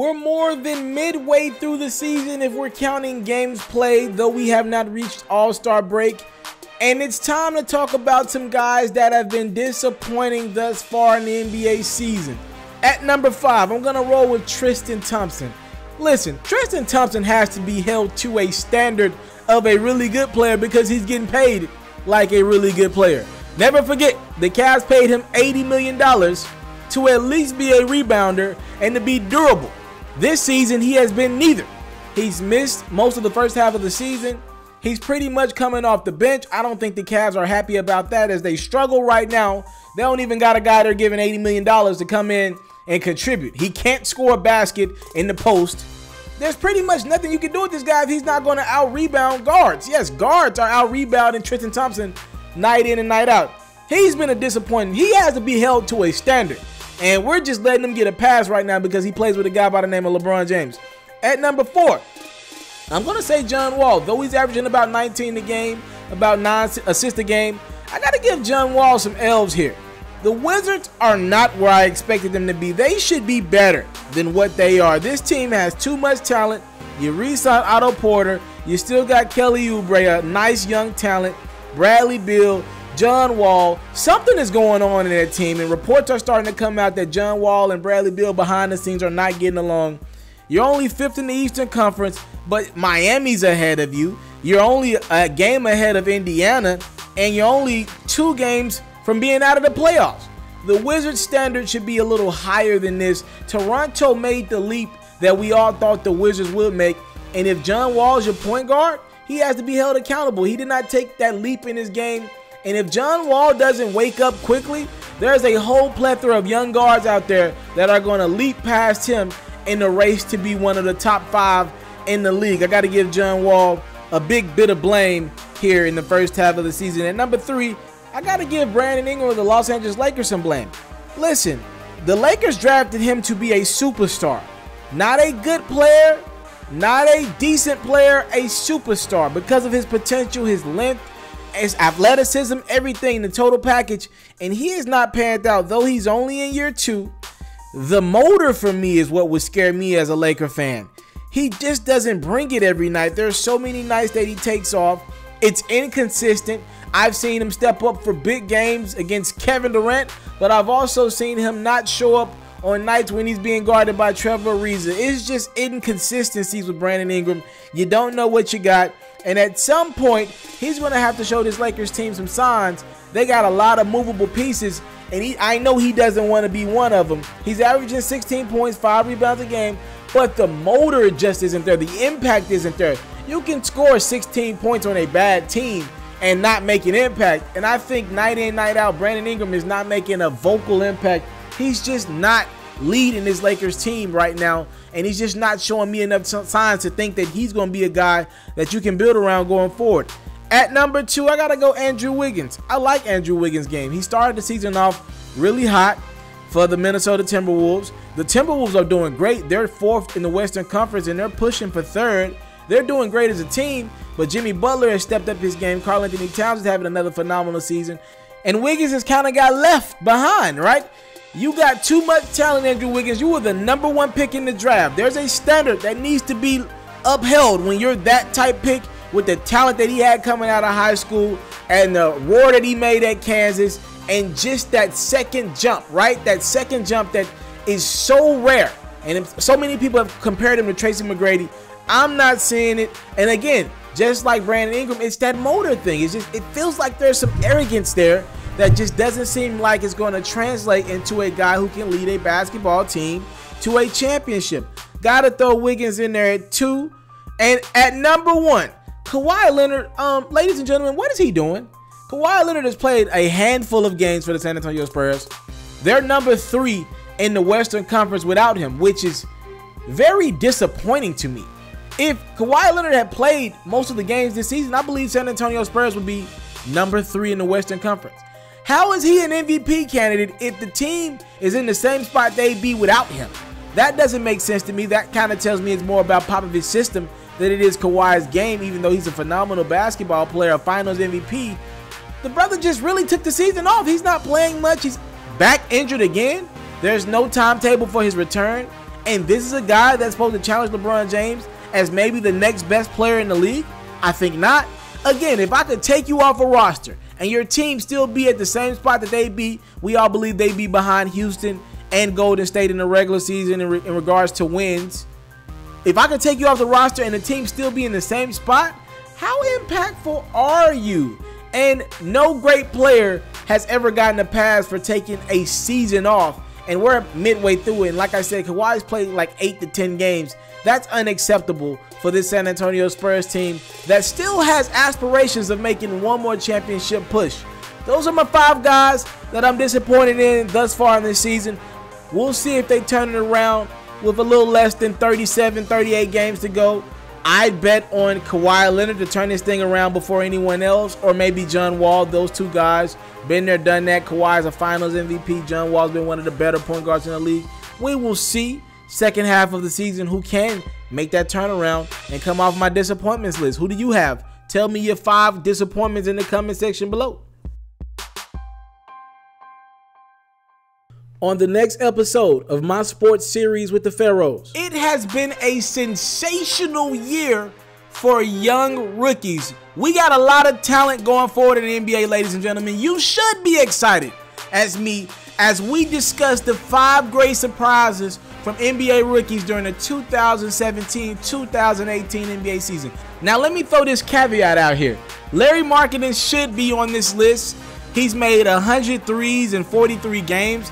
We're more than midway through the season if we're counting games played, though we have not reached All-Star break. And it's time to talk about some guys that have been disappointing thus far in the NBA season. At number 5, I'm going to roll with Tristan Thompson. Listen, Tristan Thompson has to be held to a standard of a really good player because he's getting paid like a really good player. Never forget, the Cavs paid him $80 million to at least be a rebounder and to be durable. This season, he has been neither. He's missed most of the first half of the season. He's pretty much coming off the bench. I don't think the Cavs are happy about that as they struggle right now. They don't even got a guy they're giving $80 million to come in and contribute. He can't score a basket in the post. There's pretty much nothing you can do with this guy if he's not going to out-rebound guards. Yes, guards are out-rebounding Tristan Thompson night in and night out. He's been a disappointment. He has to be held to a standard. And we're just letting him get a pass right now because he plays with a guy by the name of LeBron James. At number 4, I'm going to say John Wall. Though he's averaging about 19 a game, about 9 assists a game, I got to give John Wall some L's here. The Wizards are not where I expected them to be. They should be better than what they are. This team has too much talent. You re-signed Otto Porter. You still got Kelly Oubre, a nice young talent. Bradley Beal, John Wall. Something is going on in that team, and reports are starting to come out that John Wall and Bradley Beal behind the scenes are not getting along. You're only 5th in the Eastern Conference, but Miami's ahead of you. You're only a game ahead of Indiana, and you're only 2 games from being out of the playoffs. The Wizards' standard should be a little higher than this. Toronto made the leap that we all thought the Wizards would make, and if John Wall is your point guard, he has to be held accountable. He did not take that leap in his game. And if John Wall doesn't wake up quickly, there's a whole plethora of young guards out there that are going to leap past him in the race to be one of the top 5 in the league. I got to give John Wall a big bit of blame here in the first half of the season. At number 3, I got to give Brandon Ingram of the Los Angeles Lakers some blame. Listen, the Lakers drafted him to be a superstar. Not a good player, not a decent player, a superstar because of his potential, his length, his athleticism, everything, the total package, and he has not panned out. Though he's only in year 2, the motor for me is what would scare me as a Laker fan. He just doesn't bring it every night. There's so many nights that he takes off. It's inconsistent. I've seen him step up for big games against Kevin Durant, but I've also seen him not show up on nights when he's being guarded by Trevor Ariza. It's just inconsistencies with Brandon Ingram. You don't know what you got. And at some point, he's going to have to show this Lakers team some signs. They got a lot of movable pieces, and I know he doesn't want to be one of them. He's averaging 16 points, 5 rebounds a game, but the motor just isn't there. The impact isn't there. You can score 16 points on a bad team and not make an impact. And I think night in, night out, Brandon Ingram is not making a vocal impact. He's just not leading this Lakers team right now, and he's just not showing me enough signs to think that he's going to be a guy that you can build around going forward. At number 2, I got to go Andrew Wiggins. I like Andrew Wiggins' game. He started the season off really hot for the Minnesota Timberwolves. The Timberwolves are doing great. They're 4th in the Western Conference, and they're pushing for 3rd. They're doing great as a team, but Jimmy Butler has stepped up his game. Karl Anthony Towns is having another phenomenal season, and Wiggins has kind of got left behind, right? You got too much talent, Andrew Wiggins. You were the number 1 pick in the draft. There's a standard that needs to be upheld when you're that type pick with the talent that he had coming out of high school and the roar that he made at Kansas and just that second jump, right? That second jump that is so rare. And so many people have compared him to Tracy McGrady. I'm not seeing it. And again, just like Brandon Ingram, it's that motor thing. It's just, it feels like there's some arrogance there that just doesn't seem like it's going to translate into a guy who can lead a basketball team to a championship. Got to throw Wiggins in there at 2. And at number 1, Kawhi Leonard. Ladies and gentlemen, what is he doing? Kawhi Leonard has played a handful of games for the San Antonio Spurs. They're number 3 in the Western Conference without him, which is very disappointing to me. If Kawhi Leonard had played most of the games this season, I believe San Antonio Spurs would be number 3 in the Western Conference. How is he an MVP candidate if the team is in the same spot they'd be without him? That doesn't make sense to me. That kind of tells me it's more about Popovich's system than it is Kawhi's game, even though he's a phenomenal basketball player, a finals MVP. The brother just really took the season off. He's not playing much. He's back injured again. There's no timetable for his return. and this is a guy that's supposed to challenge LeBron James as maybe the next best player in the league? I think not. Again, if I could take you off a roster and your team still be at the same spot that they be, we all believe they be behind Houston and Golden State in the regular season in regards to wins. If I could take you off the roster and the team still be in the same spot, how impactful are you? And no great player has ever gotten a pass for taking a season off, and we're midway through it. And like I said, Kawhi's played like 8 to 10 games. That's unacceptable for this San Antonio Spurs team that still has aspirations of making one more championship push. Those are my 5 guys that I'm disappointed in thus far in this season. We'll see if they turn it around with a little less than 37, 38 games to go. I'd bet on Kawhi Leonard to turn this thing around before anyone else, or maybe John Wall. Those 2 guys, been there, done that. Kawhi's a finals MVP. John Wall's been one of the better point guards in the league. We will see second half of the season who can make that turnaround and come off my disappointments list. Who do you have? Tell me your 5 disappointments in the comment section below. On the next episode of my sports series with the Pharaohs, it has been a sensational year for young rookies. We got a lot of talent going forward in the NBA, ladies and gentlemen. You should be excited as we discuss the 5 great surprises from NBA rookies during the 2017-2018 NBA season. Now, let me throw this caveat out here. Larry Markkinen should be on this list. He's made 100 threes in 43 games.